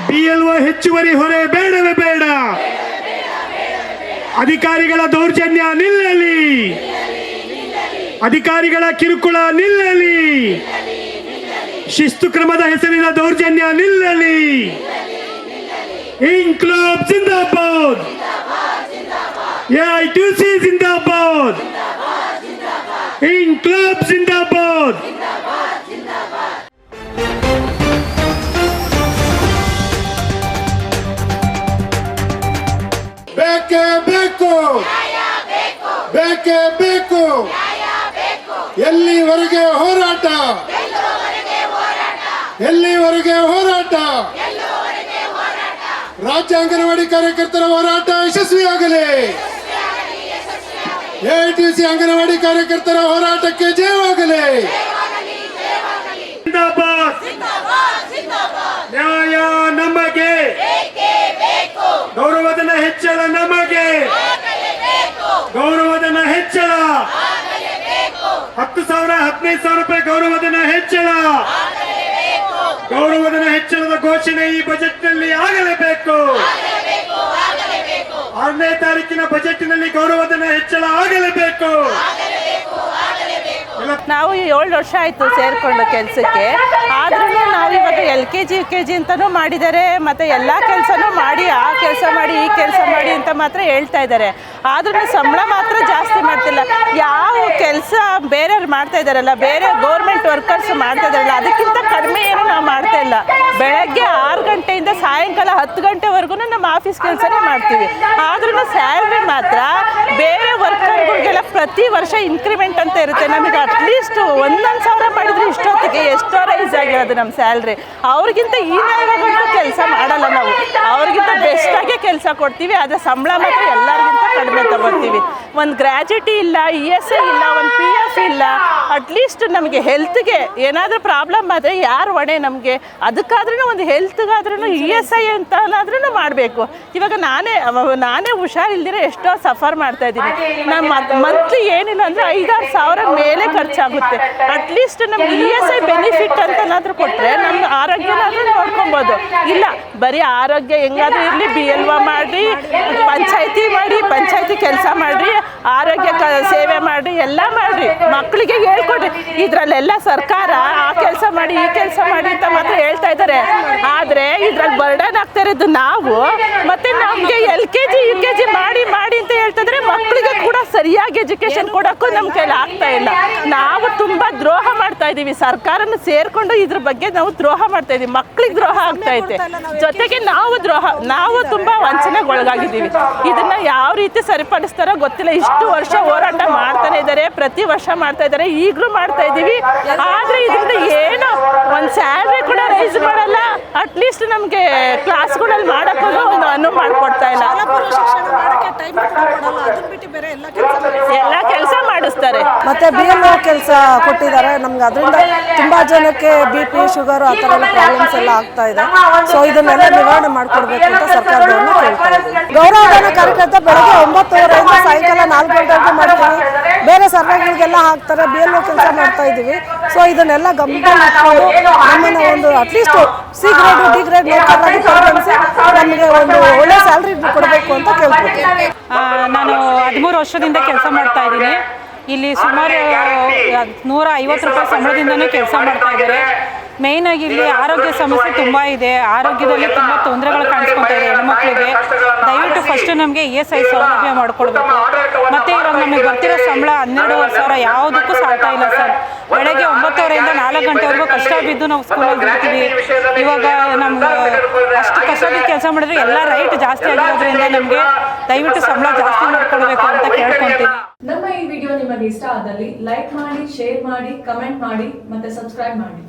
BLO ಹೆಚ್ಚುವರಿ ಹೊರೆ ಬೇಡವೇ ಬೇಡ. ಅಧಿಕಾರಿಗಳ ದೌರ್ಜನ್ಯ ನಿಲ್ಲಲಿ, ಅಧಿಕಾರಿಗಳ ಕಿರುಕುಳ ನಿಲ್ಲಲಿ, ಶಿಸ್ತು ಕ್ರಮದ ಹೆಸರಿನ ದೌರ್ಜನ್ಯ ನಿಲ್ಲಲಿ. ಇನ್ಕ್ಲಾಬ್ ಜಿಂದಾಬಾದ್, AITUC ಜಿಂದಾಬಾದ್, ಇನ್ಕ್ಲಾಬ್ ಜಿಂದಾಬಾದ್. ಬೇಕೇ ಬೇಕು, ಬೇಕೇ ಬೇಕು. ಎಲ್ಲಿವರೆಗೆ ಹೋರಾಟ, ಎಲ್ಲಿವರೆಗೆ ಹೋರಾಟ. ರಾಜ್ಯ ಅಂಗನವಾಡಿ ಕಾರ್ಯಕರ್ತರ ಹೋರಾಟ ಯಶಸ್ವಿಯಾಗಲಿ. AITUC ಅಂಗನವಾಡಿ ಕಾರ್ಯಕರ್ತರ ಹೋರಾಟಕ್ಕೆ ಜಯವಾಗಲಿ. ನ್ಯಾಯ ನಮಗೆ, ಗೌರವಧನ ಹೆಚ್ಚಳ ನಮಗೆ, ಗೌರವಧನ ಹೆಚ್ಚಳ 10,000 15,000 ರೂಪಾಯಿ ಗೌರವಧನ ಹೆಚ್ಚಳ. ಗೌರವಧನ ಹೆಚ್ಚಳದ ಘೋಷಣೆ ಈ ಬಜೆಟ್ನಲ್ಲಿ ಆಗಲೇಬೇಕು. 6ನೇ ತಾರೀಕಿನ ಬಜೆಟ್ನಲ್ಲಿ ಗೌರವಧನ ಹೆಚ್ಚಳ ಆಗಲೇಬೇಕು. ನಾವು 7 ವರ್ಷ ಆಯಿತು ಸೇರಿಕೊಂಡು ಕೆಲಸಕ್ಕೆ. ಆದ್ರೂ ನಾವು ಇವಾಗ LKG UKG ಅಂತಲೂ ಮಾಡಿದ್ದಾರೆ, ಮತ್ತು ಎಲ್ಲ ಕೆಲಸನೂ ಮಾಡಿ, ಆ ಕೆಲಸ ಮಾಡಿ ಈ ಕೆಲಸ ಮಾಡಿ ಅಂತ ಮಾತ್ರ ಹೇಳ್ತಾ ಇದ್ದಾರೆ. ಆದ್ರೂ ಸಂಬಳ ಮಾತ್ರ ಜಾಸ್ತಿ ಮಾಡ್ತಿಲ್ಲ. ಯಾವ ಕೆಲಸ ಬೇರೆಯವ್ರು ಮಾಡ್ತಾ ಇದ್ದಾರಲ್ಲ, ಬೇರೆ ಗೌರ್ಮೆಂಟ್ ವರ್ಕರ್ಸ್ ಮಾಡ್ತಾ ಇದ್ದಾರಲ್ಲ, ಅದಕ್ಕಿಂತ ಕಡಿಮೆ ಏನು ನಾವು ಮಾಡ್ತಾ ಇಲ್ಲ. ಬೆಳಗ್ಗೆ 6 ಗಂಟೆಯಿಂದ ಸಾಯಂಕಾಲ 10 ಗಂಟೆವರೆಗೂ ನಮ್ಮ ಆಫೀಸ್ ಕೆಲಸನೇ ಮಾಡ್ತೀವಿ. ಆದ್ರೂ ಸ್ಯಾಲ್ರಿ ಮಾತ್ರ ಬೇರೆ ವರ್ಕರ್ಗಳಿಗೆಲ್ಲ ಪ್ರತಿ ವರ್ಷ ಇನ್ಕ್ರಿಮೆಂಟ್ ಅಂತ ಇರುತ್ತೆ. ನಮಗೆ ಅಟ್ಲೀಸ್ಟ್ 1,000 ಮಾಡಿದ್ರೆ ಇಷ್ಟೊತ್ತಿಗೆ ಎಷ್ಟೋ ರೈಸ್ ಆಗಿರೋದು ನಮ್ಮ ಸ್ಯಾಲ್ರಿ. ಅವ್ರಿಗಿಂತ ಹೀನಾಯವಾಗಂತೂ ಕೆಲಸ ಮಾಡಲ್ಲ ನಾವು, ಅವ್ರಿಗಿಂತ ಬೆಸ್ಟಾಗೆ ಕೆಲಸ ಕೊಡ್ತೀವಿ. ಆದರೆ ಸಂಬಳ ಮಾತ್ರ ಎಲ್ಲರಿಗಿಂತ ಕಡಿಮೆ ತಗೊಳ್ತೀವಿ. ಒಂದು ಗ್ರ್ಯಾಜುಟಿ ಇಲ್ಲ, ESI ಇಲ್ಲ, ಒಂದು PF ಇಲ್ಲ. ಅಟ್ಲೀಸ್ಟ್ ನಮಗೆ ಹೆಲ್ತ್ಗೆ ಏನಾದರೂ ಪ್ರಾಬ್ಲಮ್ ಆದರೆ ಯಾರು ಹೊಣೆ ನಮಗೆ? ಅದಕ್ಕಾದ್ರೂ ಒಂದು ಹೆಲ್ತ್ಗಾದ್ರೂ ESI ಅಂತನಾದ್ರೂ ಮಾಡಬೇಕು. ಇವಾಗ ನಾನೇ ಹುಷಾರಿಲ್ದಿರೋ ಎಷ್ಟೋ ಸಫರ್ ಮಾಡ್ತಾ ಇದ್ದೀನಿ. ನಮ್ಮ ಮಂತ್ಲಿ ಏನಿಲ್ಲ ಅಂದರೆ 5-6 ಸಾವಿರ ಮೇಲೆ ಖರ್ಚಾಗುತ್ತೆ. ಅಟ್ಲೀಸ್ಟ್ ನಮ್ಗೆ ESI ಬೆನಿಫಿಟ್ ಅಂತನಾದರೂ ಕೊಟ್ಟರೆ ನಮ್ಮ ಆರೋಗ್ಯನಾದ್ರೂ ನೋಡ್ಕೊಬೋದು. ಇಲ್ಲ, ಬರೀ ಆರೋಗ್ಯ ಹೆಂಗಾದ್ರೂ ಇರಲಿ, BLO ಮಾಡಿ, ಪಂಚಾಯತಿ ಕೆಲಸ ಮಾಡಿರಿ, ಆರೋಗ್ಯ ಸೇವೆ ಮಾಡಿರಿ, ಎಲ್ಲ ಮಾಡಿರಿ, ಮಕ್ಕಳಿಗೆ ಹೇಳ್ಕೊಡ್ರಿ. ಇದರಲ್ಲೆಲ್ಲ ಸರ್ಕಾರ ಆ ಕೆಲಸ ಮಾಡಿ ಈ ಕೆಲಸ ಮಾಡಿ ಅಂತ ಮಾತ್ರ ಹೇಳ್ತಾ ಇದ್ದಾರೆ. ಆದರೆ ಇದ್ರಲ್ಲಿ ಬರ್ಡನ್ ಆಗ್ತಾ ಇರೋದು ನಾವು. ಮತ್ತು ನಮಗೆ LKG UKG ಮಾಡಿ ಅಂತ ಹೇಳ್ತಿದ್ರೆ ಮಕ್ಕಳಿಗೆ ಕೂಡ ಸರಿಯಾಗಿ ಎಜುಕೇಷನ್ ಕೊಡೋಕ್ಕೂ ನಮ್ಮ ಕೈಲಿ ಆಗ್ತಾ ಇಲ್ಲ. ನಾವು ತುಂಬ ದ್ರೋಹ ಮಾಡ್ತಾ ಇದ್ದೀವಿ. ಸರ್ಕಾರನ ಸೇರಿಕೊಂಡು ಇದ್ರ ಬಗ್ಗೆ ನಾವು ದ್ರೋಹ ಮಾಡ್ತಾ ಇದ್ದೀವಿ. ಮಕ್ಕಳಿಗೆ ದ್ರೋಹ ಆಗ್ತಾ ಐತೆ, ಜೊತೆಗೆ ನಾವು ತುಂಬ ವಂಚನೆಗೆ ಒಳಗಾಗಿದ್ದೀವಿ. ಇದನ್ನ ಯಾವ ರೀತಿ ಸರಿಪಡಿಸ್ತಾರೋ ಗೊತ್ತಿಲ್ಲ. ಇಷ್ಟು ವರ್ಷ ಹೋರಾಟ ಮಾಡ್ತಾನೆ ಇದ್ದಾರೆ, ಪ್ರತಿ ವರ್ಷ ಮಾಡ್ತಾ ಇದ್ದಾರೆ, ಈಗಲೂ ಮಾಡ್ತಾ ಇದ್ದೀವಿ. ಆದರೆ ಇದರಿಂದ ಏನೋ ಒಂದು ಸ್ಯಾಲ್ರಿ ಕೂಡ ರೈಸ್ ಮಾಡಲ್ಲ. ಅಟ್ಲೀಸ್ಟ್ ನಮಗೆ ಕ್ಲಾಸ್ಗಳಲ್ಲಿ ಮಾಡೋಕ್ಕೂ ಒಂದು ಅನುವು ಮಾಡಿಕೊಡ್ತಾ ಇಲ್ಲ. ಎಲ್ಲ ಕೆಲಸ ಮಾಡಿಸ್ತಾರೆ. ಮತ್ತೆ BLO ಕೆಲಸ ಕೊಟ್ಟಿದ್ದಾರೆ ನಮ್ಗೆ. ಅದರಿಂದ ತುಂಬಾ ಜನಕ್ಕೆ BP, ಶುಗರ್ ಆ ಥರ ಪ್ರಾಬ್ಲಮ್ಸ್ ಎಲ್ಲ ಆಗ್ತಾ ಇದೆ. ಸೊ ಇದನ್ನೆಲ್ಲ ನಿವಾರಣೆ ಮಾಡ್ಕೊಡ್ಬೇಕು ಅಂತ ಸರ್ಕಾರದವ್ರನ್ನ ಕೇಳ್ತಾ ಇದ್ದೀವಿ. ಗೌರವಧನ ಕಾರ್ಯಕರ್ತ ಬೆಳಗ್ಗೆ 9:00 ಸಾಯಂಕಾಲ 4 ಗಂಟೆವರೆಗೂ ಮಾಡ್ತೀವಿ. ಬೇರೆ ಸರ್ವೆಗಳಿಗೆಲ್ಲ ಹಾಕ್ತಾರೆ, BLO ಕೆಲಸ ಮಾಡ್ತಾ ಇದ್ದೀವಿ. ಸೊ ಇದನ್ನೆಲ್ಲ ಗಮನದಲ್ಲಿ ಇಟ್ಕೊಂಡು ನಮ್ಮನ್ನು ಒಂದು at least C grade D grade ನೌಕರರಾಗಿ ಪರಿಗಣಿಸಿ ನಮಗೆ ಒಂದು ಒಳ್ಳೆ ಸ್ಯಾಲ್ರಿ ಕೊಡಬೇಕು ಅಂತ ಕೇಳ್ಕೊಳ್ತೀನಿ. ನಾನು 13 ವರ್ಷದಿಂದ ಕೆಲಸ ಮಾಡ್ತಾ ಇದ್ದೀನಿ. ಇಲ್ಲಿ ಸುಮಾರು 150 ರೂಪಾಯಿ ಸಂಬಳದಿಂದನೂ ಕೆಲಸ ಮಾಡ್ತಾ ಇದ್ದಾರೆ. ಮೇಯ್ನಾಗಿ ಇಲ್ಲಿ ಆರೋಗ್ಯ ಸಮಸ್ಯೆ ತುಂಬ ಇದೆ. ಆರೋಗ್ಯದಲ್ಲಿ ತುಂಬ ತೊಂದರೆಗಳು ಕಾಣಿಸ್ಕೊತಾ ಇದೆ ಹೆಣ್ಮಕ್ಳಿಗೆ. ದಯವಿಟ್ಟು ಫಸ್ಟು ನಮಗೆ ESI ಸೌಲಭ್ಯ ಮಾಡಿಕೊಡ್ಬೇಕು. ಮತ್ತು ಇವಾಗ ನಮಗೆ ಬರ್ತಿರೋ ಸಂಬಳ 12,000 ಯಾವುದಕ್ಕೂ ಸಾಲ್ತಾ ಇಲ್ಲ ಸರ್. ಬೆಳಗ್ಗೆ 9:00 4 ಗಂಟೆವರೆಗೂ ಕಷ್ಟ ಬಿದ್ದು ನಾವು ಸ್ಕೂಲಲ್ಲಿ ಇರ್ತೀವಿ. ಇವಾಗ ನಮ್ಗೆ ಅಷ್ಟು ಕಷ್ಟ ಬಿದ್ದು ಕೆಲಸ ಮಾಡಿದ್ರೆ ಎಲ್ಲ ರೈಟ್ ಜಾಸ್ತಿ ಆಗಿರೋದ್ರಿಂದ ನಮಗೆ ದಯವಿಟ್ಟು ಸಂಬಳ ಜಾಸ್ತಿ ಮಾಡಿಕೊಡ್ಬೇಕು ಅಂತ ಕೇಳ್ಕೊತೀನಿ. ನಮ್ಮ ಈ ವಿಡಿಯೋ ನಿಮಗೆ ಇಷ್ಟ ಆದಲ್ಲಿ ಲೈಕ್ ಮಾಡಿ, ಶೇರ್ ಮಾಡಿ, ಕಮೆಂಟ್ ಮಾಡಿ ಮತ್ತೆ ಸಬ್ಸ್ಕ್ರೈಬ್ ಮಾಡಿ.